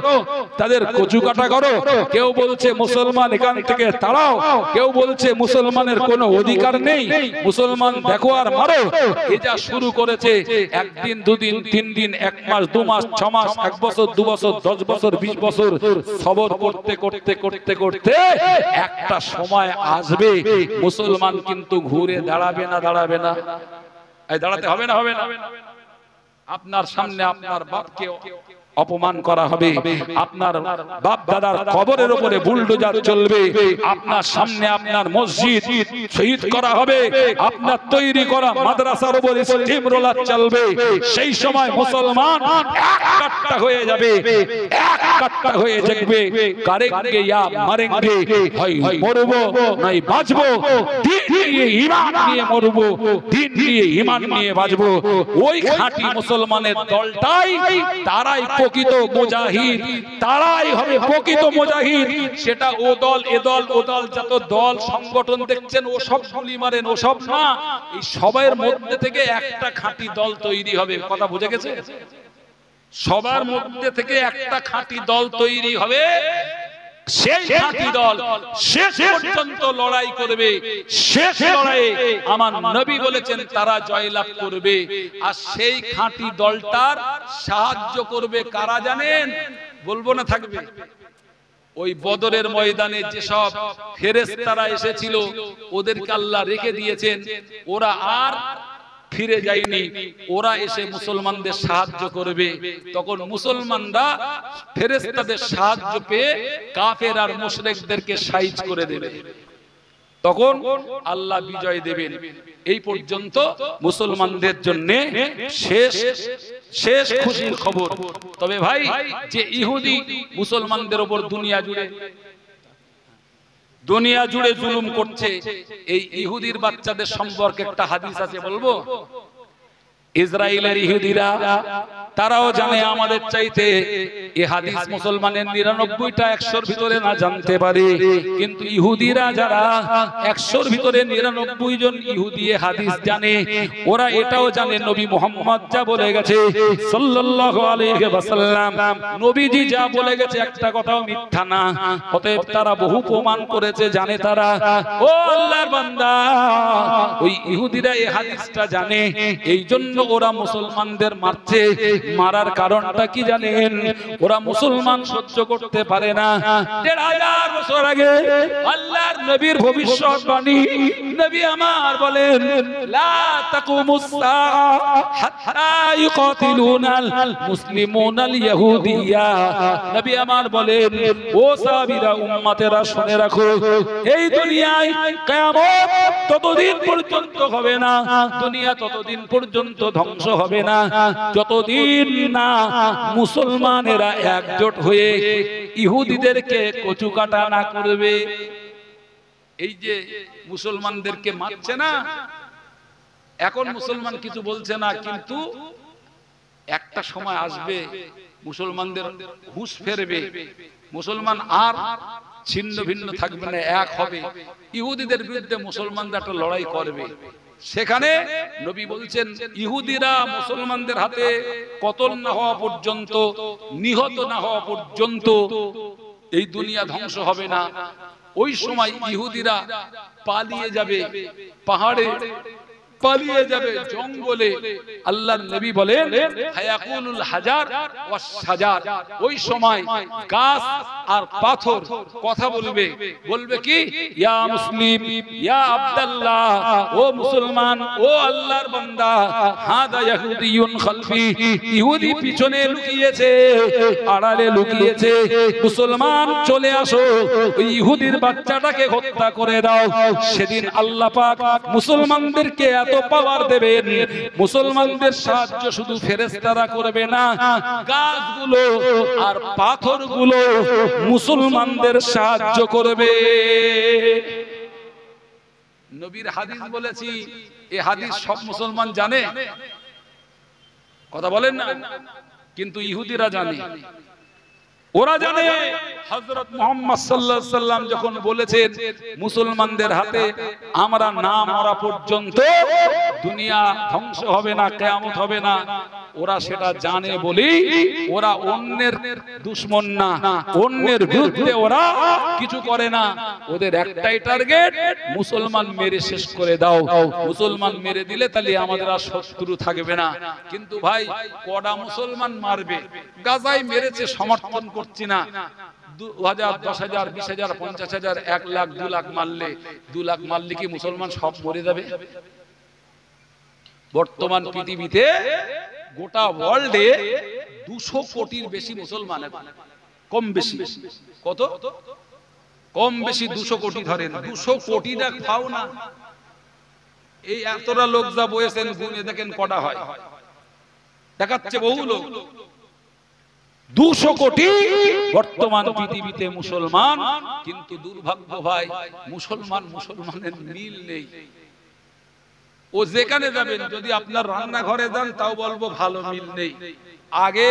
তাদের কচু কাটা করো, কেউ বলছে মুসলমান এখান থেকে তাড়াও, কেউ বলছে মুসলমানের কোনো অধিকার নেই, মুসলমান দেখো আর মারো। এ যা শুরু করেছে, একদিন, দুদিন, 3 দিন, 1 মাস, 2 মাস, 6 মাস, 1 বছর, 2 বছর, 10 বছর, 20 বছর সবর করতে করতে করতে করতে একটা সময় আসবে, মুসলমান কিন্তু ঘুরে দাঁড়াবে না, দাঁড়াবে না, দাঁড়াতে হবে না, হবে না। আপনার সামনে আপনার বাপকে অপমান করা হবে, আপনার বাপ দাদার কবরের উপরে বুলডোজার চলবে, আপনার সামনে আপনার মসজিদ শহীদ করা হবে, আপনার তৈরি করা মাদ্রাসার উপরে স্টিম রোলার চলবে। সেই সময় মুসলমান এক কাট্টা হয়ে যাবে, এক কাট্টা হয়ে যাবে, করেঙ্গে ইয়া মরেঙ্গে, হয় মরবো নাই বাঁচবো, দিন নিয়ে ঈমান নিয়ে মরবো, দিন নিয়ে ঈমান নিয়ে বাঁচবো। ওই খাঁটি মুসলমানের দলটাই, তারাই প্রকৃত মুজাহিদ, তারাই হবে প্রকৃত মুজাহিদ। সেটা ও দল, এ দল, ও দল, যত দল সংগঠন দেখছেন ও সব গুলি মারেন, ও সব না, এই সবার মধ্যে থেকে একটা খাঁটি দল তৈরি হবে। কথা বুঝে গেছে? সবার মধ্যে থেকে একটা খাঁটি দল তৈরি হবে, সেই খাঁটি দল শেষ পর্যন্ত লড়াই করবে, শেষ লড়াইয়ে আমার নবী বলেছেন তারা জয়লাভ করবে। আর সেই খাঁটি দলটার সাহায্য করবে কারা জানেন? বলবো না, থাকবে। ওই বদরের ময়দানে যেসব ফেরেশতারা এসেছিল ওদেরকে আল্লাহ রেখে দিয়েছেন, ওরা আর ফিরে যায়নি। ওরা এসে মুসলমানদের সাহায্য করবে। তখন মুসলমানরা ফেরেশতাদের সাহায্য পেয়ে কাফের আর মুশরিকদেরকে সাইজ করে দেবে। তখন আল্লাহ বিজয় দেবেন। এই পর্যন্ত মুসলমানদের জন্য শেষ খুশির খবর। তবে ভাই, যে ইহুদি মুসলমানদের উপর দুনিয়া জুড়ে জুলুম করছে, এই ইহুদির বাচ্চাদের সম্পর্কে একটা হাদিস আছে, বলবো। ইসরায়েলের ইহুদিরা তারাও জানে আমাদের চাইতে এই হাদিস মুসলমানের 99টা 100-র ভিতরে না জানতে পারে, কিন্তু ইহুদিরা যারা 100-র ভিতরে 99 জন ইহুদি হাদিস জানে, ওরা এটাও জানে নবী মুহাম্মদ যা বলে গেছে সাল্লাল্লাহু আলাইহি ওয়াসাল্লাম, নবীজি যা বলে গেছে একটা কথাও মিথ্যা না। অতএব তারা বহু প্রমাণ করেছে, জানে তারা। ও আল্লাহর বান্দা, ওই ইহুদিরা এই হাদিসটা জানে, এই জন্য ওরা মুসলমানদের মারছে। মারার কারণটা কি জানেন? ওরা মুসলমান সহ্য করতে পারে না। 1500 বছর আগে আল্লাহর নবীর ভবিষ্যৎবাণী, নবী আমার বলেন, লা তাকুমুস সাআ হাত্তা ইউকাতিলুনাল মুসলিমুনাল ইহুদিয়া। নবী আমার বলেন, ও সাহাবীরা, উম্মতেরা শুনে রাখো, এই দুনিয়ায় কিয়ামত ততদিন পর্যন্ত হবে না, দুনিয়া ততদিন পর্যন্ত ধ্বংস হবে না, যতদিন না মুসলমানেরা একজোট হয়ে ইহুদিদেরকে কচুকাটা না করবে। এই যে মুসলমানদেরকে মারছে না, এখন মুসলমান কিছু বলছে না, কিন্তু একটা সময় আসবে মুসলমানদের হুঁশ ফেরবে, মুসলমান আর ছিন্ন ভিন্ন থাকবে না, এক হবে। ইহুদিদের বিরুদ্ধে মুসলমানরা একটা লড়াই করবে। সেখানে নবী বলছেন, ইহুদিরা মুসলমানদের হাতে কতল না হওয়া পর্যন্ত, নিহত না হওয়া পর্যন্ত এই দুনিয়া ধ্বংস হবে না। ওই সময় ইহুদিরা পালিয়ে যাবে, পাহাড়ে পালিয়ে যাবে, জঙ্গলে। আল্লাহর নবী বলেন, হায়াকুলুল হাজার ওয়াস সাজার। ওই সময় গাছ আর পাথর কথা বলবে, বলবে কি, ইয়া মুসলিম, ইয়া আব্দুল্লাহ, ও মুসলমান, ও আল্লাহর বান্দা, হাদা ইহুদিয়ুন খালফি, ইহুদি পিছনে লুকিয়েছে, আড়ালে লুকিয়েছে, মুসলমান চলে আসো, ওই ইহুদির বাচ্চাটাকে হত্যা করে দাও। সেদিন আল্লাহ পাক মুসলমানদেরকে এত পাওয়ার দেবেন, মুসলমানদের সাহায্য শুধু ফেরেশতারা করবে না, গাছগুলো আর পাথরগুলো মুসলমানদের সাহায্য করবে। নবীর হাদিস বলেছি, এই হাদিস সব মুসলমান জানে, কথা বলেন না, কিন্তু ইহুদিরা জানে। ওরা জানে হযরত মুহাম্মদ সাল্লাল্লাহু আলাইহি সাল্লাম যখন বলেছেন মুসলমানদের হাতে আমরা না মরা পর্যন্ত দুনিয়া ধ্বংস হবে না, কিয়ামত হবে না, ওরা সেটা জানে বলি ওরা অন্যের দুশমন না, অন্যের বিরুদ্ধে ওরা কিছু করে না। ওদের একটাই টার্গেট, মুসলমান মেরে শেষ করে দাও। মুসলমান মেরে দিলে তাহলে আমাদের আর শত্রু থাকবে না। কিন্তু ভাই, কড়া মুসলমান মারবে, গাজায় মেরেছে সমর্থন করছি না, 2000, 10,000, 20,000, 50,000, 1 লাখ, 2 লাখ মারলে, 2 লাখ মারলে কি মুসলমান সব মরে যাবে? বর্তমান পৃথিবীতে গোটা ওয়ার্ল্ডে 200 কোটির বেশি মুসলমান, কম বেশি, কত কম বেশি 200 কোটি ধরেন, 200 কোটিটা খাও না, এই এতটা লোক যা বয়েছেন গুনে দেখেন কটা হয়, দেখাচ্ছে বহু লোক। 200 কোটি বর্তমান পৃথিবীতে মুসলমান, কিন্তু দুর্ভাগ্য ভাই, মুসলমানের মিল নেই। ও যেখানে যাবেন, যদি আপনার রান্নাঘরে যান তাও বলবো ভালো মিল নেই। আগে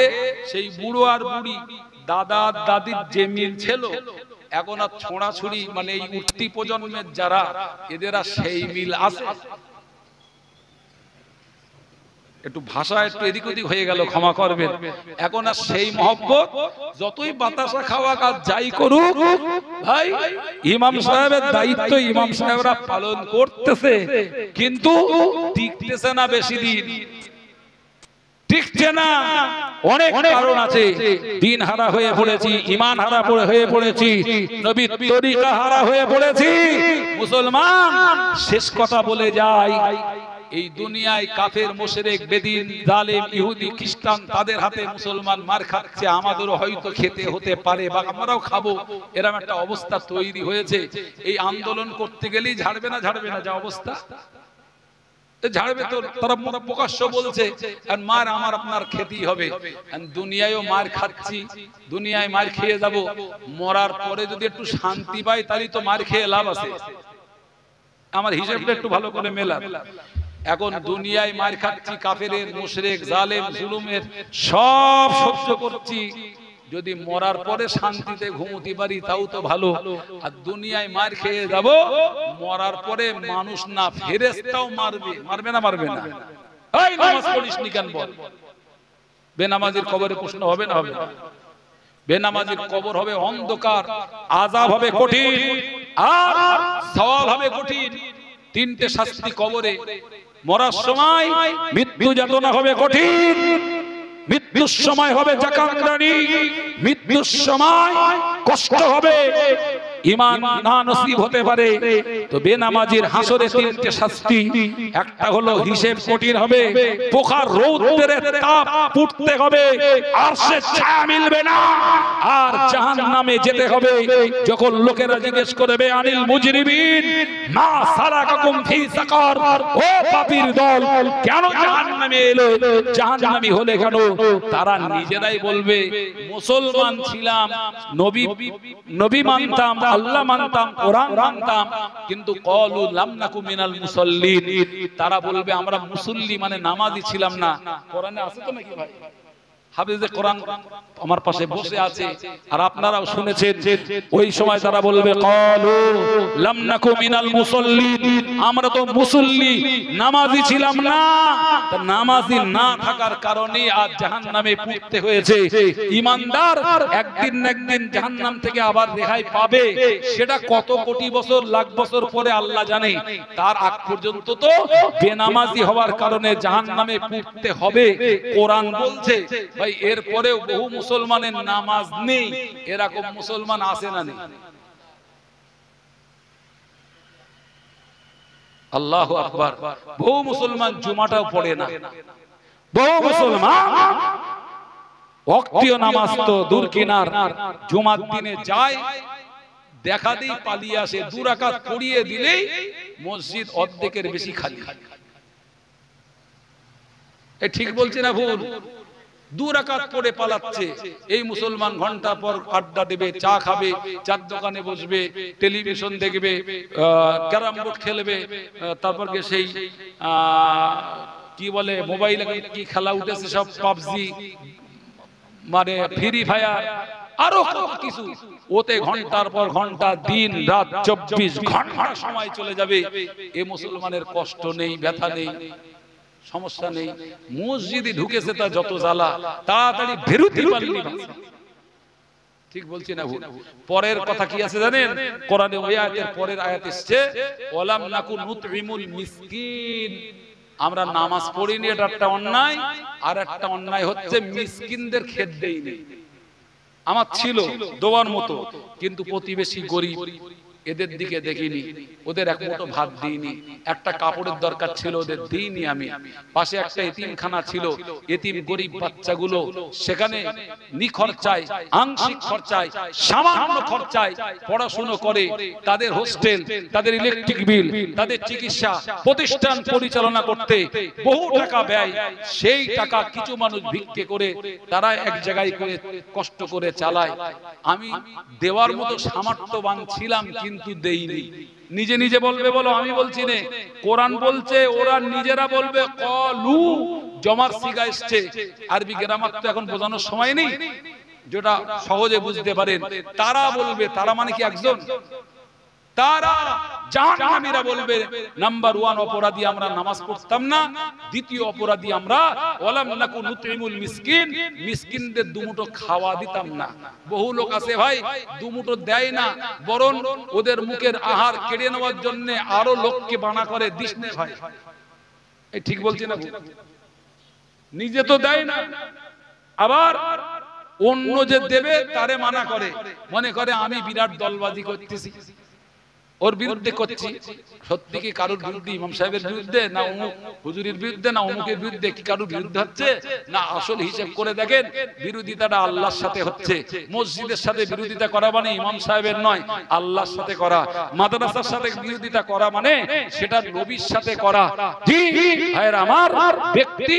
সেই বুড়ো আর বুড়ি, দাদা দাদির যে মিল ছিল, এখন আর ছোঁড়াছুড়ি, মানে এই উঠতি প্রজন্মের যারা, এদের আর সেই মিল আছে? একটু ভাষা একটু এদিক ওদিক হয়ে গেল, ক্ষমা করবেন। এখন আর সেই মহব্বত, যতই বাতাসা খাওয়া কাজ যাই করুক ভাই, ইমাম সাহেবের দায়িত্ব ইমাম সাহেবরা পালন করতেছে, কিন্তু টিকতেছে না বেশি দিন, টিকছে না। অনেক কারণ আছে। দিন হারা হয়ে পড়েছি, ইমান হারা হয়ে পড়েছি, নবীর তরিকা হারা হয়ে পড়েছি। মুসলমান শেষ কথা বলে যায়, এই দুনিয়ায় কাফের, মুশরিক, বেদিন, জালেম, ইহুদি, খ্রিস্টান, তাদের হাতে মুসলমান মার খাচ্ছে। আমাদেরও হয়তো খেতে হতে পারে বা আমরাও খাবো, এরকম একটা অবস্থা তৈরি হয়েছে। এই আন্দোলন করতে গেলেই ঝাড়বে না যা অবস্থা, ঝাড়বে তো। তারা প্রকাশ্য বলছে মার আমার আপনার খেতেই হবে। দুনিয়ায়ও মার খাচ্ছি, দুনিয়ায় মার খেয়ে যাব, মরার পরে যদি একটু শান্তি পাই তাহলে তো মার খেয়ে লাভ আছে। আমার হিসাবটা একটু ভালো করে মেলা। এখন দুনিয়ায় মার খাচ্ছি, কাফেরের, মুশরিক, জালেম, জুলুমের সব সহ্য করছি, যদি মরার পরে শান্তিতে ঘুমোতে পারি তাও তো ভালো। আর দুনিয়ায় মার খেয়ে যাব, মরার পরে মানুষ না ফেরেশতাও মারবে। মারবে না? এই নামাজ পড়িস নি কেন বল? বেনামাজির কবরে প্রশ্ন হবে না? হবে। বেনামাজির কবর হবে অন্ধকার, আযাব হবে কঠিন, আর সওয়াল হবে কঠিন। তিনটে শাস্তি কবরে। মরার সময় মৃত্যু যাতনা হবে কঠিন, মৃত্যুর সময় হবে জাকাতদানি, মৃত্যুর সময় কষ্ট হবে, ঈমান না নসিব হতে পারে। তো বেনামাজির হাসরে তিনটে শাস্তি। একটা হলো হিসাব কঠিন হবে, পোখার রৌদ্রের তাপ পুড়তে হবে, আরশে ছায়া মিলবে না, আর জাহান্নামে যেতে হবে। যখন লোকেরা জিজ্ঞেস করবে আনিল মুজরিমিন মা সালাকাকুম ফি সাকার, ও পাপীর দল কেন জাহান্নামে এলে, জাহান্নামী হলে কেন? তারা নিজেরাই বলবে মুসলমান ছিলাম, নবী মানতাম, আল্লাহ মানতাম, কোরআন মানতাম, কিন্তু ক্বালু লাম নাকু মিনাল মুসাল্লিন। তারা বলবে আমরা মুসল্লি মানে নামাজি ছিলাম না। কোরআনে আছে তো নাকি ভাই? হাফেজে কোরআন আমার পাশে বসে আছে, আর আপনারাও শুনেছেন। ওই সময় তারা বলবে ক্বালু লাম নাকু মিনাল মুসাল্লিন, আমরা তো মুসল্লি, নামাজি ছিলাম না। নামাজি না থাকার কারণে আজ জাহান্নামে পড়তে হয়েছে। ঈমানদার একদিন না একদিন জাহান্নাম থেকে আবার রেহাই পাবে, সেটা কত কোটি বছর, লাখ বছর পরে আল্লাহ জানে। তার আগ পর্যন্ত তো বেনামাজি হওয়ার কারণে জাহান্নামে পড়তে হবে। কোরআন বলছে ভাই, এরপরেও বহু মুসলমানের নামাজ নেই। এরকম মুসলমান আছে না নেই? আল্লাহু আকবার। বহু মুসলমান জুমাটাও পড়ে না, বহু মুসলমান ওয়াক্তীয় নামাজ তো দূর কিনার, জুমার দিনে যায়, দেখা দেই পালিয়ে আসে, 2 রাকাত পড়িয়ে দিলেই মসজিদ অর্ধেকের বেশি খালি। এ ঠিক বলছি না ভুল? 2 রাকাত পড়ে পালাচ্ছে। এই মুসলমান ঘন্টা পর আড্ডা দেবে, চা খাবে, চার দোকানে বসবে, টেলিভিশন দেখবে, ক্যারাম বোর্ড খেলবে, তারপর সেই কি বলে মোবাইলে কি খেলা উঠেছে সব, পাবজি মানে ফ্রি ফায়ার, আরো কত কিছু, ওতে ঘন্টার পর ঘন্টা, দিন রাত 24 ঘন্টা সময় চলে যাবে। এ মুসলমানের কষ্ট নেই, ব্যথা নেই, সমস্যা নেই। মসজিদে ঢুকেছে তা যত জ্বালা, তাড়াতাড়ি বেরোতে পারলি না। ঠিক বলছি না ভুল? পরের কথা কি আছে জানেন? কোরআনে ওই আয়াতের পরের আয়াত এসেছে ওয়ালাম নাকু নুতইমুল মিসকিন। আমরা নামাজ পড়িনি, এটা একটা অন্যায়। আর একটা অন্যায় হচ্ছে মিসকিনদের খেত দেইনি। আমার ছিল দোয়ার মতো, কিন্তু প্রতিবেশী গরিব, এদের দিকে দেখিনি, ওদের এক মুঠো ভাত দিইনি। একটা কাপড়ের দরকার ছিল, ওদের দিইনি আমি। পাশে একটা এতিমখানা ছিল, এতিম গরিব বাচ্চাগুলো সেখানে নিখরচায়, আংশিক খরচায়, সামান্য খরচায় পড়াশোনা করে। তাদের হোস্টেল, তাদের ইলেকট্রিক বিল, তাদের চিকিৎসা প্রতিষ্ঠান পরিচালনা করতে বহু টাকা ব্যয়। সেই টাকা কিছু মানুষ ভিক্ষে করে তারা এক জায়গায় করে কষ্ট করে চালায়। আমি দেওয়ার মতো সামর্থ্যবান ছিলাম, কিন্তু দেইনি। নিজে নিজে বলবে, বলো, আমি বলছি না, কোরআন বলছে, ওরা নিজেরা বলবে। ক্বালু জমার সিগা এসছে, আরবি গ্রামার তো এখন বোঝানোর সময় নেই, যেটা সহজে বুঝতে পারেন। তারা বলবে, তারা মানে কি একজন? তারা জাহান্নামীরা বলবে নাম্বার 1 অপরাধী আমরা নামাজ পড়তাম না, দ্বিতীয় অপরাধী আমরা ওয়ালাম নাকু নুতইমুল মিসকিন, মিসকিনদের দুমুঠো খাওয়া দিতাম না। বহু লোক আছে ভাই দুমুঠো দেয় না, বরং ওদের মুখের আহার কেড়ে নেওয়ার জন্য আরো লোককে বানা করে দিশনে হয়। এই ঠিক বলছি না? নিজে তো দেয় না, আবার অন্য যে দেবে তারে মানা করে, মনে করে আমি বিরাট দলবাজি করতেছি, ওর বিরুদ্ধে করছি। সত্যি কি কারোর বিরুদ্ধে, ইমাম সাহেবের বিরুদ্ধে না অমুক হুজুরের বিরুদ্ধে না অমুকের বিরুদ্ধে, কি কারোর বিরুদ্ধে হচ্ছে না? আসল হিসেব করে দেখেন বিরোধিতাটা আল্লাহর সাথে হচ্ছে। মসজিদের সাথে বিরোধিতা করা মানে ইমাম সাহেবের নয়, আল্লাহর সাথে করা। মাদ্রাসার সাথে বিরোধিতা করা মানে সেটা নবীর সাথে করা। জি ভাইরা আমার, ব্যক্তি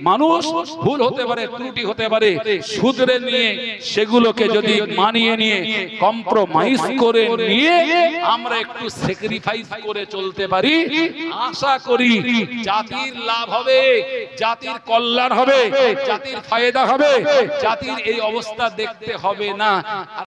মানুষ ভুল হতে পারে, ত্রুটি হতে পারে, শুধরে নিয়ে সেগুলোকে যদি মানিয়ে নিয়ে কম্প্রোমাইজ করে নিয়ে আমরা একটু স্যাক্রিফাইস করে চলতে পারি, আশা করি জাতির লাভ হবে, জাতির কল্যাণ হবে, জাতির ফায়দা হবে, জাতির এই অবস্থা দেখতে হবে না।